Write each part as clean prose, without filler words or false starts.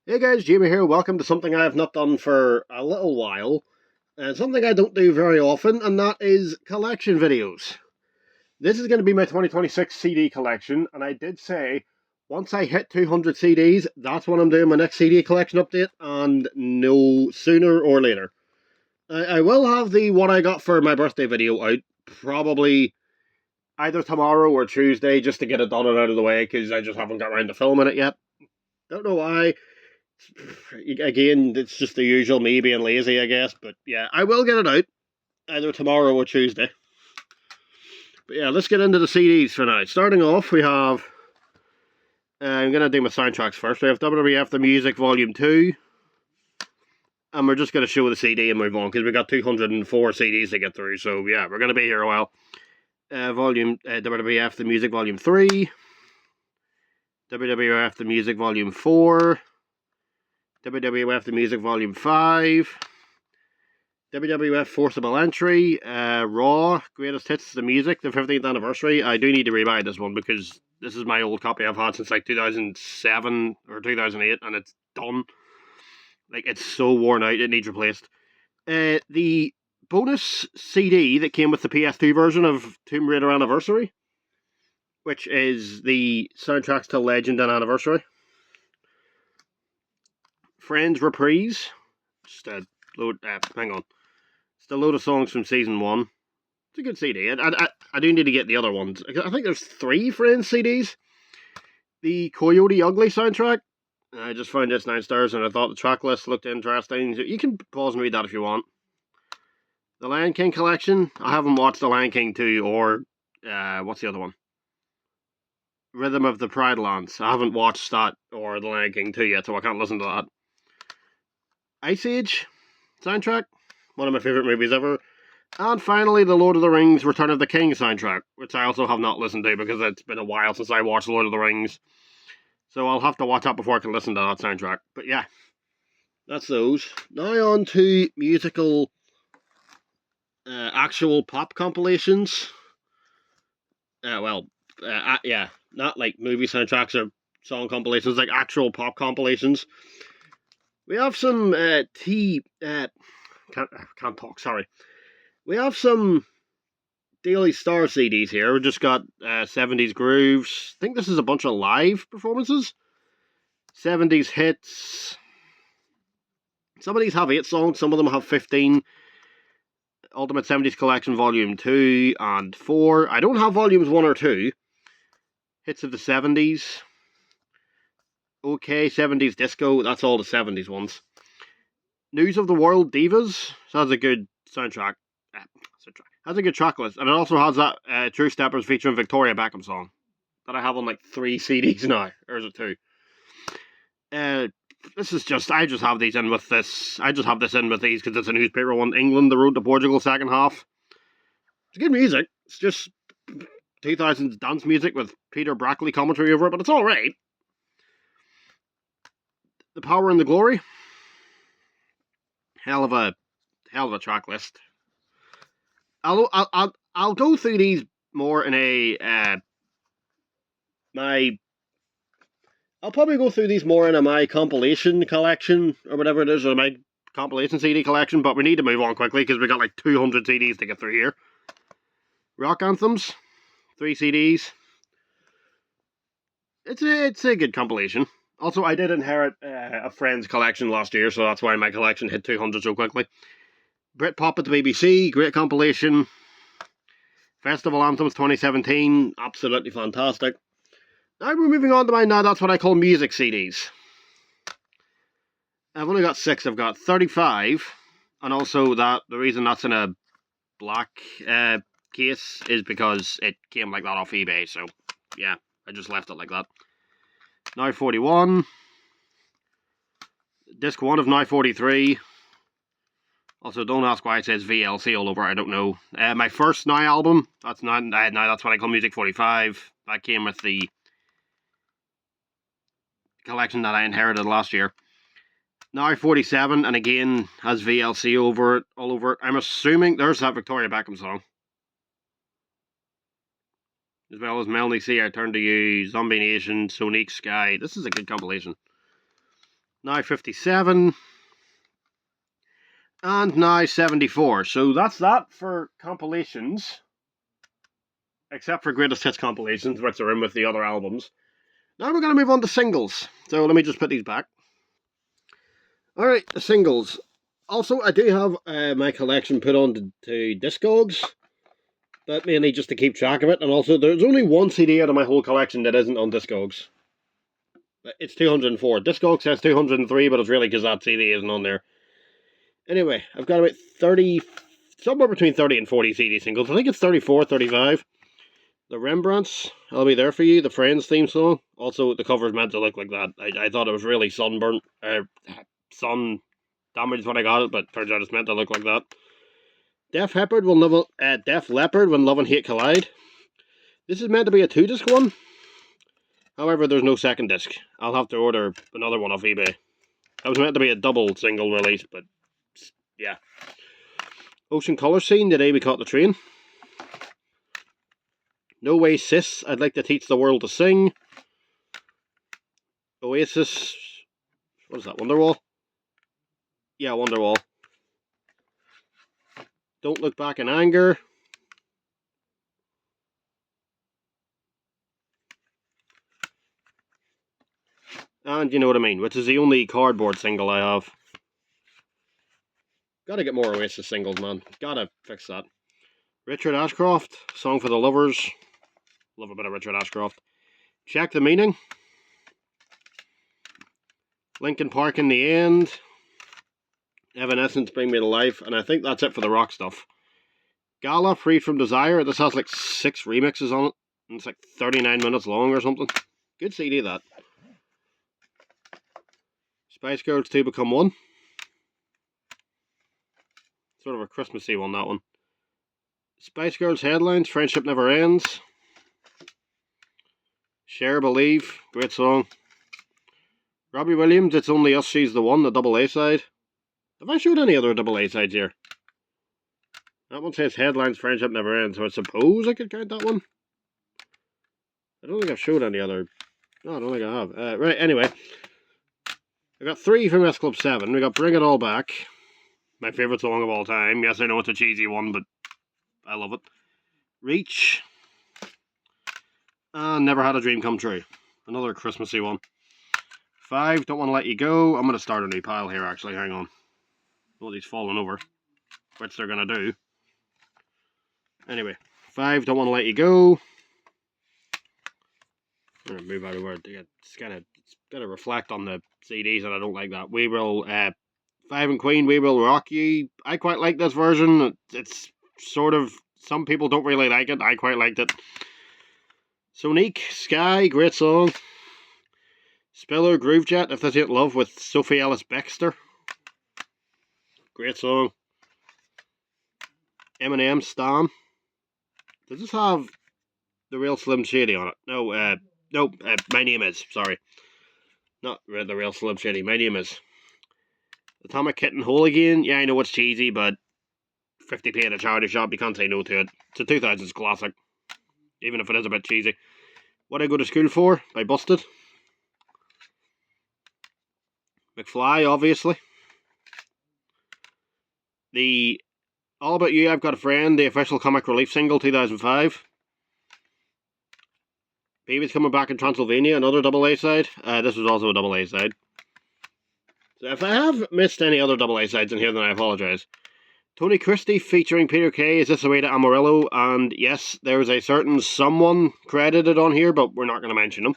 Hey guys, Jamie here. Welcome to something I have not done for a little while, and something I don't do very often, and that is collection videos. This is going to be my 2026 CD collection, and I did say once I hit 200 CDs, that's when I'm doing my next CD collection update, and no sooner or later. I will have the what I got for my birthday video out, probably either tomorrow or Tuesday, just to get it done and out of the way, because I just haven't got around to filming it yet. Don't know why. Again, it's just the usual me being lazy, I guess. But yeah, I will get it out either tomorrow or Tuesday. But yeah, let's get into the CDs for now. Starting off, we have. I'm going to do my soundtracks first. We have WWF The Music Volume 2. And we're just going to show the CD and move on because we got 204 CDs to get through. So yeah, we're going to be here a while. WWF The Music Volume 3. WWF The Music Volume 4. WWF The Music Volume 5. WWF Forcible Entry, Raw, Greatest Hits, The Music, the 15th Anniversary. I do need to rebuy this one because this is my old copy I've had since like 2007 or 2008 and it's done. Like, it's so worn out, it needs replaced. The bonus CD that came with the PS2 version of Tomb Raider Anniversary, which is the soundtracks to Legend and Anniversary. Friends Reprise, just a load, hang on. It's a load of songs from Season 1. It's a good CD. I do need to get the other ones. I think there's 3 Friends CDs. The Coyote Ugly soundtrack. I just found this 9 stars and I thought the track list looked interesting. You can pause and read that if you want. The Lion King collection. I haven't watched The Lion King 2 or what's the other one? Rhythm of the Pride Lands. I haven't watched that or The Lion King 2 yet, so I can't listen to that. Ice Age soundtrack. One of my favourite movies ever. And finally, the Lord of the Rings Return of the King soundtrack, which I also have not listened to because it's been a while since I watched Lord of the Rings. So I'll have to watch that before I can listen to that soundtrack. But yeah, that's those. Now on to musical, actual pop compilations. Yeah, not like movie soundtracks or song compilations, like actual pop compilations. We have some can't talk, sorry. We have some Daily Star CDs here. We just got 70s grooves. I think this is a bunch of live performances. 70s hits. Some of these have 8 songs, some of them have 15. Ultimate 70s Collection Volume 2 and 4. I don't have Volumes 1 or 2. Hits of the 70s. Okay, 70s Disco. That's all the 70s ones. News of the World Divas. So that's a good soundtrack. Has a good track list. And it also has that True Steppers featuring Victoria Beckham song that I have on like 3 CDs now. Or is it 2? This is just, I just have these in with this. I just have this in with these because it's a newspaper one. England, The Road to Portugal, second half. It's good music. It's just 2000s dance music with Peter Brackley commentary over it, but it's alright. The Power and the Glory. Hell of a track list. I'll go through these more in I'll probably go through these more in my compilation collection or whatever it is, or my compilation CD collection. But we need to move on quickly because we got like 200 CDs to get through here. Rock Anthems, 3 CDs. It's a good compilation. Also, I did inherit a friend's collection last year, so that's why my collection hit 200 so quickly. Britpop at the BBC, great compilation. Festival Anthems 2017, absolutely fantastic. Now we're moving on to that's what I call music CDs. I've only got 6, I've got 35, and also the reason that's in a black case is because it came like that off eBay, so yeah, I just left it like that. Now 41, disc 1 of Now 43. Also, don't ask why it says VLC all over. I don't know. My first Now album. That's that's what I call Music 45. That came with the collection that I inherited last year. Now 47, and again has VLC all over it. I'm assuming there's that Victoria Beckham song, as well as Melanie C. I Turn to You, Zombie Nation, Sonique Sky. This is a good compilation. now 57, and now 74. So that's that for compilations, except for greatest hits compilations, which are in with the other albums. Now we're going to move on to singles. So let me just put these back. Alright, the singles. Also, I do have my collection put on to Discogs, but mainly just to keep track of it. And also, there's only one CD out of my whole collection that isn't on Discogs. It's 204. Discogs says 203, but it's really because that CD isn't on there. Anyway, I've got about 30, somewhere between 30 and 40 CD singles. I think it's 34, 35. The Rembrandts, I'll Be There For You, the Friends theme song. Also, the cover's meant to look like that. I thought it was really sun damaged when I got it, but turns out it's meant to look like that. Def Leppard When Love and Hate Collide. This is meant to be a 2-disc one. However, there's no second disc. I'll have to order another one off eBay. That was meant to be a double single release, but yeah. Ocean Colour Scene, The Day We Caught the Train. No Way Sis, I'd Like to Teach the World to Sing. Oasis, what is that, Wonderwall? Yeah, Wonderwall. Don't Look Back in Anger. And You Know What I Mean, which is the only cardboard single I have. Gotta get more Oasis singles, man. Gotta fix that. Richard Ashcroft, Song for the Lovers. Love a bit of Richard Ashcroft. Check the Meaning. Linkin Park In the End. Evanescence, Bring Me to Life. And I think that's it for the rock stuff. Gala, Freed from Desire. This has like 6 remixes on it. And it's like 39 minutes long or something. Good CD, that. Spice Girls 2 Become One. Sort of a Christmassy one, that one. Spice Girls Headlines, Friendship Never Ends. Cher, Believe, great song. Robbie Williams, It's Only Us, She's the One, the double A side. Have I showed any other double A sides here? That one says Headlines, Friendship Never Ends, so I suppose I could count that one. I don't think I've showed any other. No, I don't think I have. Right, anyway. I got 3 from S Club 7. We got Bring It All Back. My favourite song of all time. Yes, I know it's a cheesy one, but I love it. Reach. And Never Had a Dream Come True. Another Christmassy one. 5, Don't Want to Let You Go. I'm going to start a new pile here, actually. Hang on. All these falling over. Which they're going to do. Anyway. 5, Don't Want to Let You Go. I'm going to move out of where it's got to reflect on the CDs, and I don't like that. We Will... 5 and Queen, We Will Rock You. I quite like this version. It's sort of... Some people don't really like it. I quite liked it. Sonique, Sky, great song. Spiller, Groovejet, If This Ain't Love, with Sophie Ellis-Bextor. Great song. Eminem, Stan. Does this have the real Slim Shady on it? No, My Name Is, sorry. Not the real Slim Shady, My Name Is. Atomic Kitten, Whole Again. Yeah, I know it's cheesy, but 50p at a charity shop, you can't say no to it. It's a 2000s classic, even if it is a bit cheesy. What I Go to School For, by Busted. McFly, obviously. The All About You, I've Got a Friend, the official Comic Relief single, 2005. Baby's Coming Back in Transylvania, another double A side. This was also a double A side. So if I have missed any other double A sides in here, then I apologise. Tony Christie featuring Peter Kay, Is This the Way to Amarillo? And yes, there is a certain someone credited on here, but we're not going to mention them.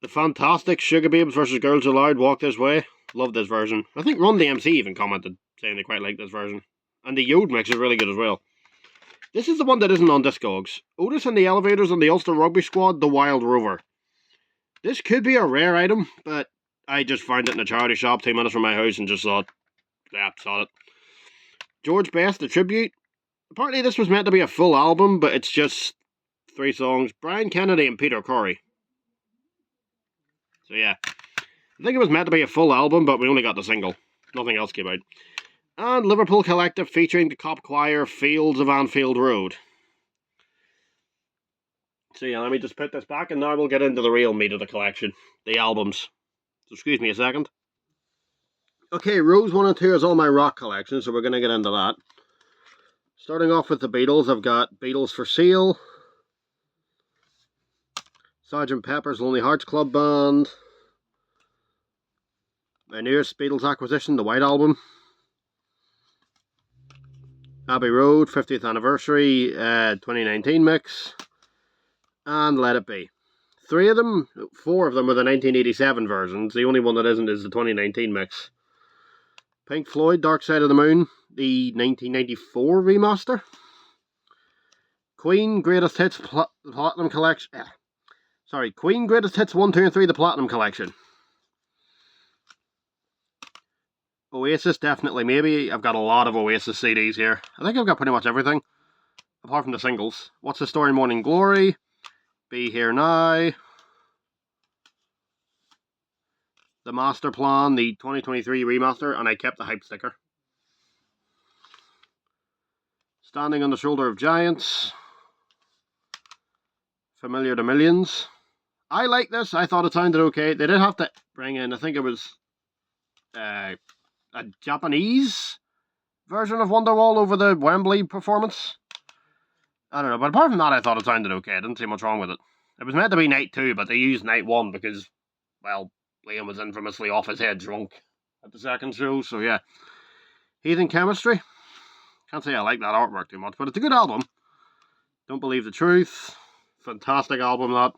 The fantastic Sugar Babes vs. Girls Aloud, Walk This Way. Love this version. I think Run DMC even commented, saying they quite like this version. And the Yode mix is really good as well. This is the one that isn't on Discogs. Otis and the Elevators and the Ulster Rugby Squad, The Wild Rover. This could be a rare item, but I just found it in a charity shop 2 minutes from my house and just thought, yeah, saw it. George Best, The Tribute. Apparently this was meant to be a full album, but it's just 3 songs. Brian Kennedy and Peter Corey. So yeah. I think it was meant to be a full album, but we only got the single. Nothing else came out. And Liverpool Collective featuring the Cop Choir, Fields of Anfield Road. So yeah, let me just put this back, and now we'll get into the real meat of the collection. The albums. So excuse me a second. Okay, rows 1 and 2 is all my rock collection, so we're going to get into that. Starting off with the Beatles, I've got Beatles for Sale, Sgt. Pepper's Lonely Hearts Club Band, my newest Beatles acquisition, the White Album, Abbey Road 50th Anniversary 2019 mix, and Let It Be. 4 of them are the 1987 versions. The only one that isn't is the 2019 mix. Pink Floyd, Dark Side of the Moon, the 1994 remaster. Queen Greatest Hits Platinum Collection. Queen Greatest Hits 1, 2 and 3, the Platinum Collection. Oasis, definitely, maybe. I've got a lot of Oasis CDs here. I think I've got pretty much everything, apart from the singles. What's the Story, Morning Glory, Be Here Now, The Master Plan, the 2023 remaster, and I kept the hype sticker. Standing on the Shoulder of Giants, Familiar to Millions. I like this. I thought it sounded okay. They did have to bring in, I think it was a Japanese version of Wonderwall over the Wembley performance. I don't know, but apart from that, I thought it sounded okay. I didn't see much wrong with it. It was meant to be night 2, but they used night 1 because, well, Liam was infamously off his head drunk at the second show, so yeah. Heathen Chemistry. Can't say I like that artwork too much, but it's a good album. Don't Believe the Truth. Fantastic album, that.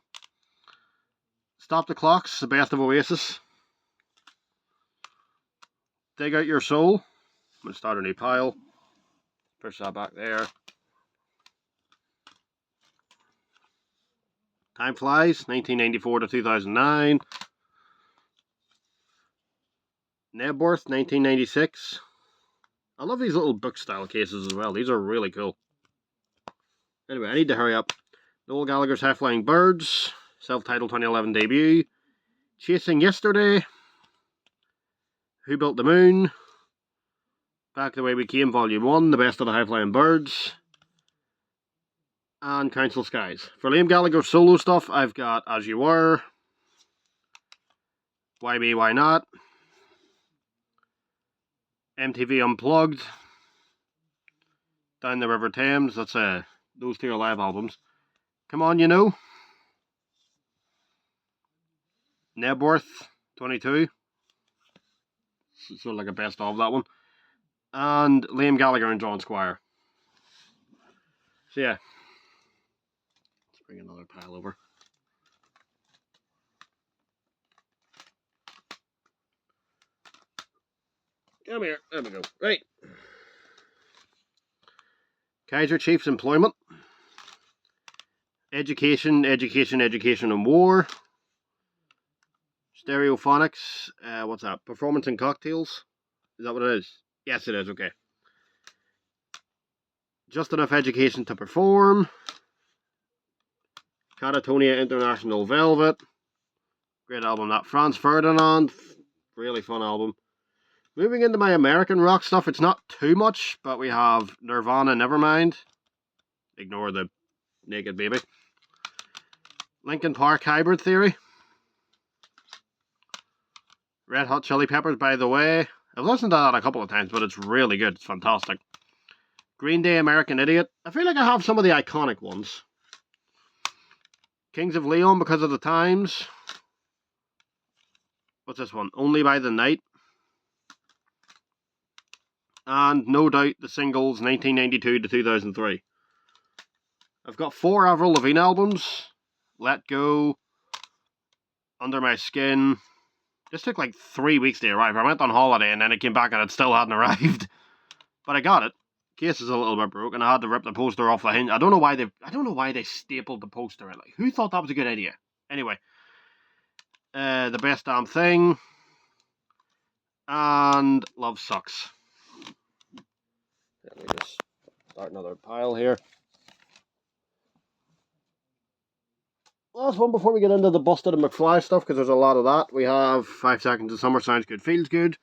Stop the Clocks, the best of Oasis. Dig Out Your Soul. I'm going to start a new pile. Push that back there. Time Flies, 1994 to 2009. Nebworth, 1996. I love these little book style cases as well. These are really cool. Anyway, I need to hurry up. Noel Gallagher's High Flying Birds, self-titled 2011 debut. Chasing Yesterday. Who Built the Moon? Back the Way We Came, Volume 1, The Best of the High Flying Birds. And Council Skies. For Liam Gallagher's solo stuff, I've got As You Were, Why Me, Why Not, MTV Unplugged, Down the River Thames. That's those 2 are live albums. Come On You Know, Nebworth 22, sort of like a best of that one, and Liam Gallagher and John Squire. So yeah, let's bring another pile over. Come here, there we go. Right. Kaiser Chiefs Employment. Education, Education, Education and War. Stereophonics. What's that? Performance and Cocktails. Is that what it is? Yes, it is. Okay. Just Enough Education to Perform. Catatonia International Velvet. Great album, that. Franz Ferdinand. Really fun album. Moving into my American rock stuff, it's not too much, but we have Nirvana, Nevermind. Ignore the naked baby. Linkin Park, Hybrid Theory. Red Hot Chili Peppers, By the Way. I've listened to that a couple of times, but it's really good. It's fantastic. Green Day, American Idiot. I feel like I have some of the iconic ones. Kings of Leon, Because of the Times. What's this one? Only by the Night. And No Doubt, the singles 1992 to 2003. I've got 4 Avril Lavigne albums. Let Go. Under My Skin. This took like 3 weeks to arrive. I went on holiday and then it came back and it still hadn't arrived. But I got it. Case is a little bit broken. I had to rip the poster off the hinge. I don't know why they stapled the poster. Like, who thought that was a good idea? Anyway. The Best Damn Thing. And Love Sucks. Let me just start another pile here. Last one before we get into the Busted and McFly stuff, because there's a lot of that. We have 5 Seconds of Summer, Sounds Good, Feels Good.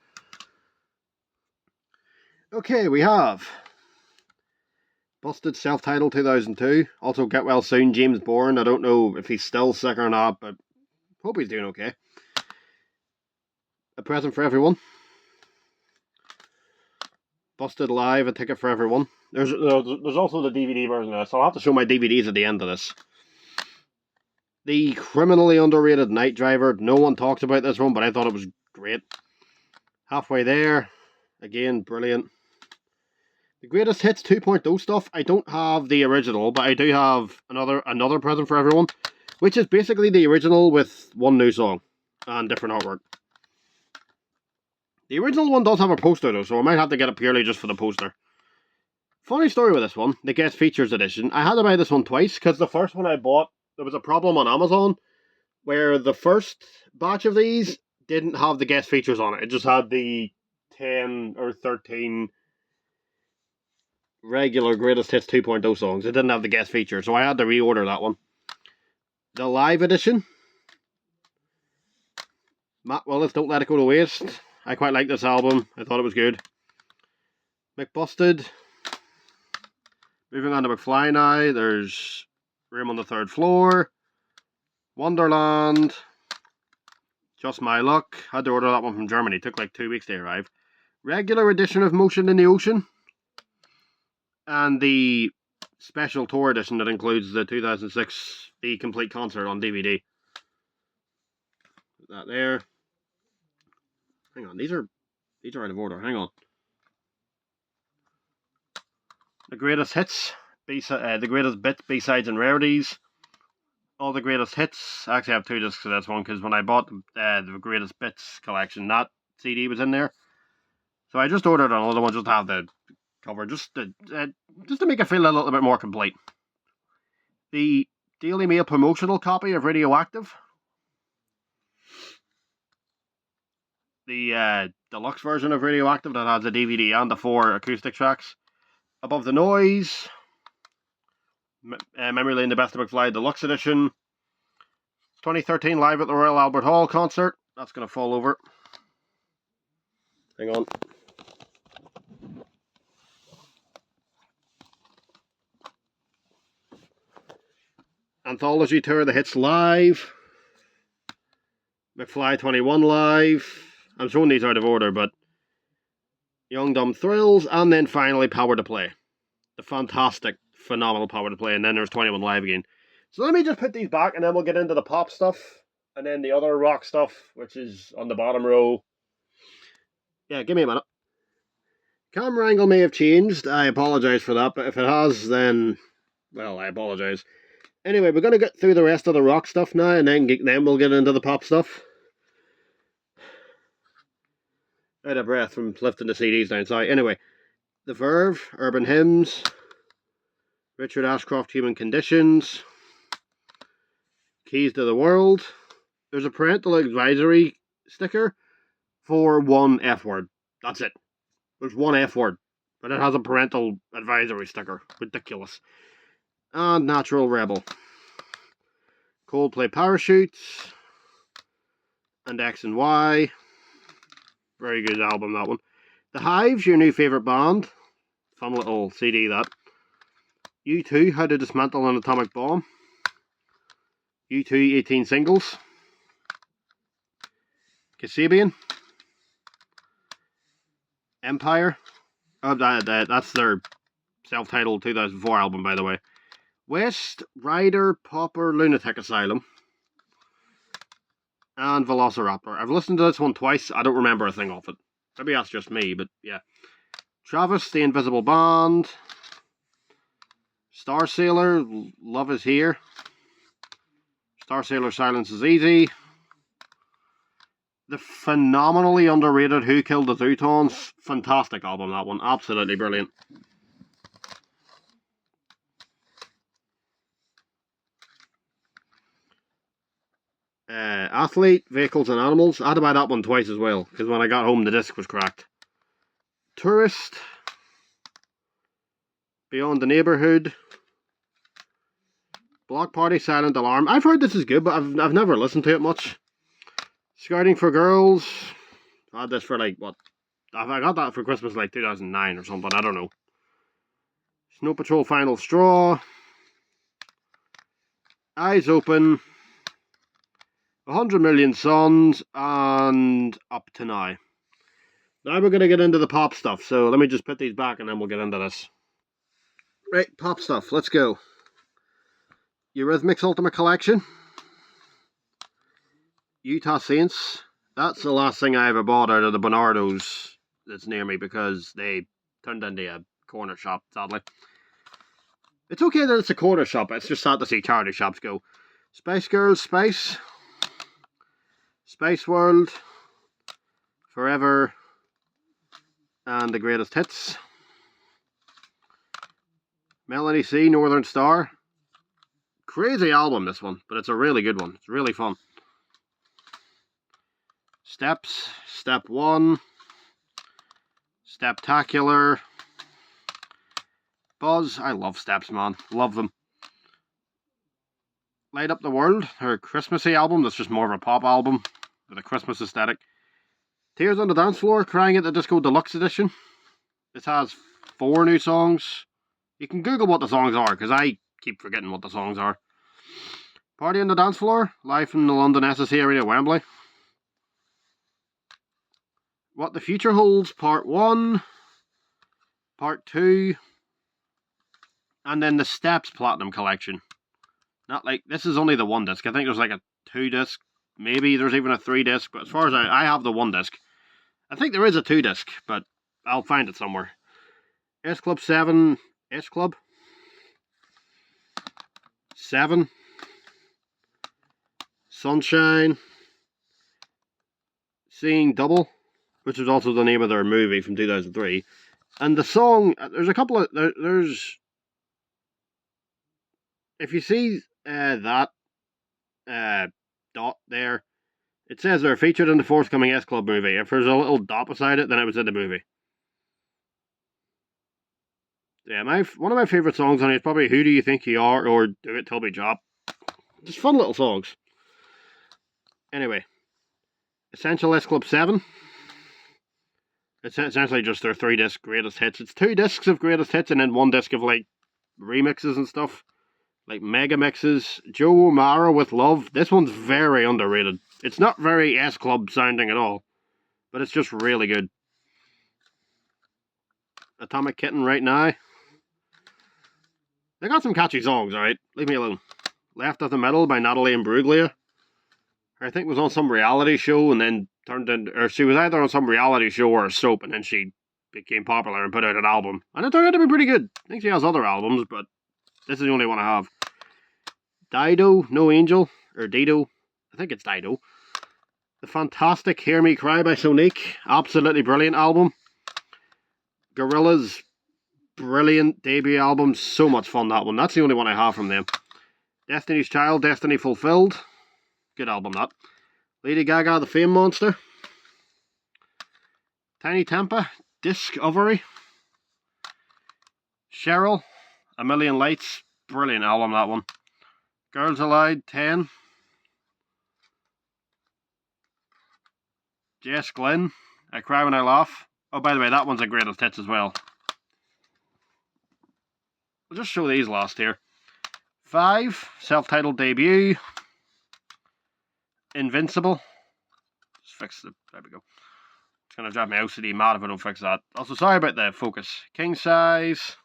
Okay, we have Busted, self-titled 2002. Also Get Well Soon, James Bourne. I don't know if he's still sick or not, but hope he's doing okay. A Present for Everyone. Busted Live, A Ticket for Everyone. There's also the DVD version of this, so I'll have to show my DVDs at the end of this. The criminally underrated Night Driver. No one talks about this one, but I thought it was great. Halfway There. Again, brilliant. The Greatest Hits 2.0 stuff. I don't have the original, but I do have another Present for Everyone, which is basically the original with one new song and different artwork. The original one does have a poster though, so I might have to get it purely just for the poster. Funny story with this one, the guest features edition. I had to buy this one twice, because the first one I bought, there was a problem on Amazon, where the first batch of these didn't have the guest features on it. It just had the 10 or 13 regular Greatest Hits 2.0 songs. It didn't have the guest feature, so I had to reorder that one. The live edition. Matt Willis, Don't Let It Go to Waste. I quite like this album. I thought it was good. McBusted. Moving on to McFly now. There's Room on the Third Floor. Wonderland. Just My Luck. Had to order that one from Germany. Took like 2 weeks to arrive. Regular edition of Motion in the Ocean. And the special tour edition that includes the 2006 The Complete Concert on DVD. Put that there. Hang on, these are out of order. Hang on. The Greatest Hits, the Greatest Bits, B-Sides and Rarities. All the Greatest Hits. I actually have 2 discs of this one, because when I bought the Greatest Bits collection, that CD was in there. So I just ordered another one just to have the cover, just to make it feel a little bit more complete. The Daily Mail promotional copy of Radioactive. The deluxe version of Radioactive that has a DVD and the 4 acoustic tracks. Above the Noise. Memory Lane, The Best of McFly Deluxe Edition. 2013 Live at the Royal Albert Hall concert. That's going to fall over. Hang on. Anthology Tour, The Hits Live. McFly 21 Live. I'm showing these out of order, but Young Dumb Thrills, and then finally Power to Play. The fantastic, phenomenal Power to Play, and then there's 21 Live again. So let me just put these back, and then we'll get into the pop stuff, and then the other rock stuff, which is on the bottom row. Yeah, give me a minute. Camera angle may have changed. I apologise for that, but if it has, then, well, I apologise. Anyway, we're going to get through the rest of the rock stuff now, and then we'll get into the pop stuff. Out of breath from lifting the CDs down. Sorry. Anyway, The Verve, Urban Hymns, Richard Ashcroft, Human Conditions, Keys to the World. There's a parental advisory sticker for one F word. That's it. There's one F word, but it has a parental advisory sticker. Ridiculous. And Natural Rebel. Coldplay Parachutes. And X and Y. Very good album, that one. The Hives, your new favourite band. Fun little CD, that. U2, How to Dismantle an Atomic Bomb. U2, 18 Singles. Kasabian. Empire. Oh, that's their self-titled 2004 album, by the way. West Rider Pauper Lunatic Asylum. And Velociraptor. I've listened to this one twice. I don't remember a thing off it. Maybe that's just me, but yeah. Travis, The Invisible Band. Star Sailor, Love Is Here. Star Sailor, Silence Is Easy. The phenomenally underrated Who Killed the Zootons. Fantastic album, that one. Absolutely brilliant. Athlete, Vehicles and Animals. I had to buy that one twice as well, because when I got home the disc was cracked. Tourist. Beyond the Neighborhood. Block Party, Silent Alarm. I've heard this is good, but I've never listened to it much. Scouting for Girls. I had this for like, what? I got that for Christmas like 2009 or something, I don't know. Snow Patrol Final Straw. Eyes Open. 100 Million Suns, and Up to Now. Now we're going to get into the pop stuff, so let me just put these back and then we'll get into this. Right, pop stuff, let's go. Eurythmics Ultimate Collection. Utah Saints. That's the last thing I ever bought out of the Bernardo's that's near me because they turned into a corner shop, sadly. It's okay that it's a corner shop, it's just sad to see charity shops go. Spice Girls Spice. Spice World. Forever. And the Greatest Hits. Melanie C, Northern Star. Crazy album, this one, but it's a really good one. It's really fun. Steps, Step 1, Steptacular, Buzz. I love Steps, man. Love them. Light Up the World, her Christmassy album. That's just more of a pop album with a Christmas aesthetic. Tears on the Dance Floor, Crying at the Disco Deluxe Edition. This has 4 new songs. You can Google what the songs are, because I keep forgetting what the songs are. Party on the Dance Floor, live from the London SSE Arena, Wembley. What the Future Holds, Part 1, Part 2, and then the Steps Platinum Collection. Not like, this is only the 1 disc. I think there's like a 2 disc, maybe there's even a 3 disc, but as far as I have the 1 disc. I think there is a 2 disc, but I'll find it somewhere. S Club 7, S Club 7, Sunshine, Seeing Double, which is also the name of their movie from 2003. And the song, there's a couple of, there's, if you see that dot there, it says they're featured in the forthcoming S Club movie. If there's a little dot beside it, then it was in the movie. Yeah, one of my favourite songs on it is probably Who Do You Think You Are or Do It Till We Drop. Just fun little songs. Anyway, Essential S Club 7. It's essentially just their 3 disc greatest hits. It's 2 discs of greatest hits and then 1 disc of like remixes and stuff. Like mega mixes. Joe O'Mara with Love. This one's very underrated. It's not very S Club sounding at all, but it's just really good. Atomic Kitten Right Now. They got some catchy songs, alright? Leave me alone. Left of the Middle by Natalie Imbruglia. I think was on some reality show and then turned into, or she was either on some reality show or a soap and then she became popular and put out an album. And it turned out to be pretty good. I think she has other albums, but this is the only one I have. Dido, No Angel, or Dido. I think it's Dido. The fantastic Hear Me Cry by Sonique. Absolutely brilliant album. Gorillaz, brilliant debut album. So much fun, that one. That's the only one I have from them. Destiny's Child, Destiny Fulfilled. Good album, that. Lady Gaga, The Fame Monster. Tiny Tempa, Discovery. Cheryl, A Million Lights. Brilliant album, that one. Girls Aloud, 10. Jess Glynn, I Cry When I Laugh. Oh, by the way, that one's a greatest hits as well. I'll just show these last here. 5, self-titled debut. Invincible. Just fix the, there we go. It's going to drive my OCD mad if I don't fix that. Also, sorry about the focus. King Size.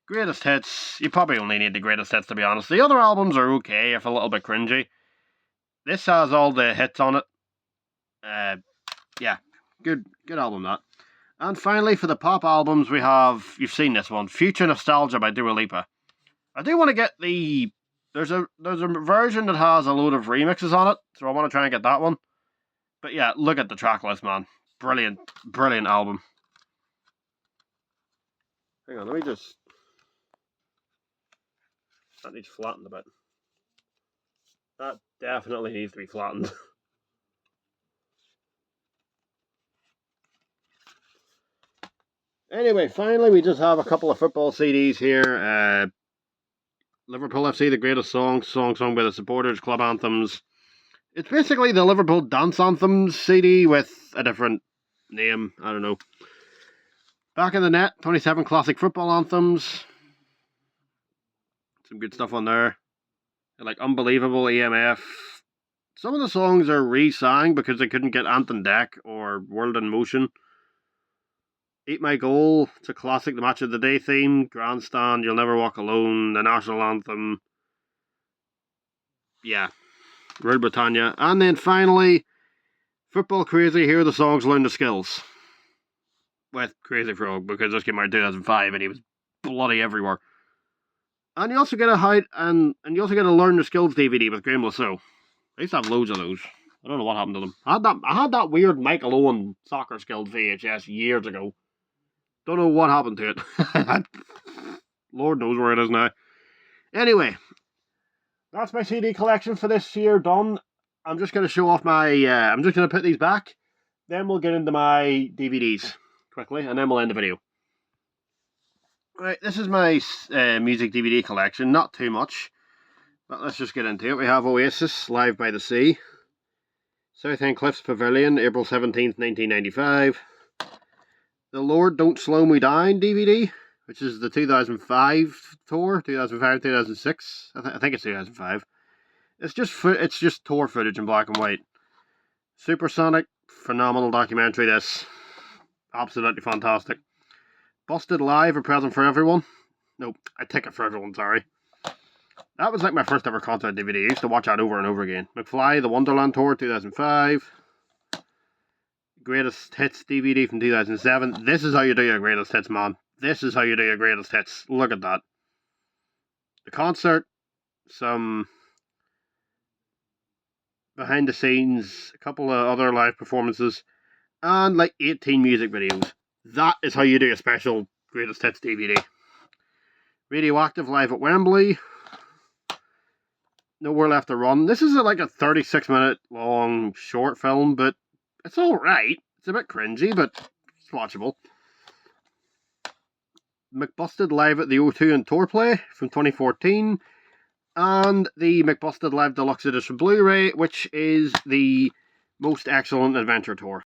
Greatest hits. You probably only need the greatest hits, to be honest. The other albums are okay, if a little bit cringy. This has all the hits on it. Yeah, good album, that. And finally, for the pop albums, we have, you've seen this one, Future Nostalgia by Dua Lipa. I do want to get the, there's a version that has a load of remixes on it, so I want to try and get that one. But yeah, look at the track list, man. Brilliant album. Hang on, let me just, that needs flattened a bit. That definitely needs to be flattened. Anyway, finally, we just have a couple of football CDs here. Liverpool FC, The Greatest Song sung by the supporters, club anthems. It's basically the Liverpool Dance Anthems CD with a different name. I don't know. Back in the Net, 27 classic football anthems. Some good stuff on there. Like Unbelievable, EMF, some of the songs are re-sang because they couldn't get Ant and Dec or World in Motion. Eat My Goal, it's a classic, the Match of the Day theme, Grandstand, You'll Never Walk Alone, the National Anthem. Yeah, Rule Britannia. And then finally, Football Crazy, Here Are the Songs, Learn the Skills. With Crazy Frog, because this came out in 2005 and he was bloody everywhere. And you also get a you also get a Learn the Skills DVD with Graham Lasso. I used to have loads of those. I don't know what happened to them. I had that weird Michael Owen Soccer Skills VHS years ago. Don't know what happened to it. Lord knows where it is now. Anyway, that's my CD collection for this year done. I'm just going to show off my... I'm just going to put these back. Then we'll get into my DVDs quickly, and then we'll end the video. Right, this is my music DVD collection. Not too much, but let's just get into it. We have Oasis, Live by the Sea. Southend Cliffs Pavilion, April 17th, 1995. The Lord Don't Slow Me Down DVD, which is the 2005 tour, 2005-2006. I think it's 2005. It's just tour footage in black and white. Supersonic, phenomenal documentary. This absolutely fantastic. Busted Live, A Present for Everyone. Nope, A Ticket for Everyone. Sorry. That was like my first ever concert DVD. I used to watch that over and over again. McFly, The Wonderland Tour, 2005. Greatest Hits DVD from 2007. This is how you do your greatest hits, man. This is how you do your greatest hits. Look at that. The concert, some behind the scenes, a couple of other live performances, and like 18 music videos. That is how you do a special greatest hits DVD. Radioactive, Live at Wembley. Nowhere Left to Run. This is like a 36-minute long short film, but it's alright. It's a bit cringy, but it's watchable. McBusted Live at the O2 and Tour Play from 2014. And the McBusted Live Deluxe Edition Blu-ray, which is the Most Excellent Adventure Tour.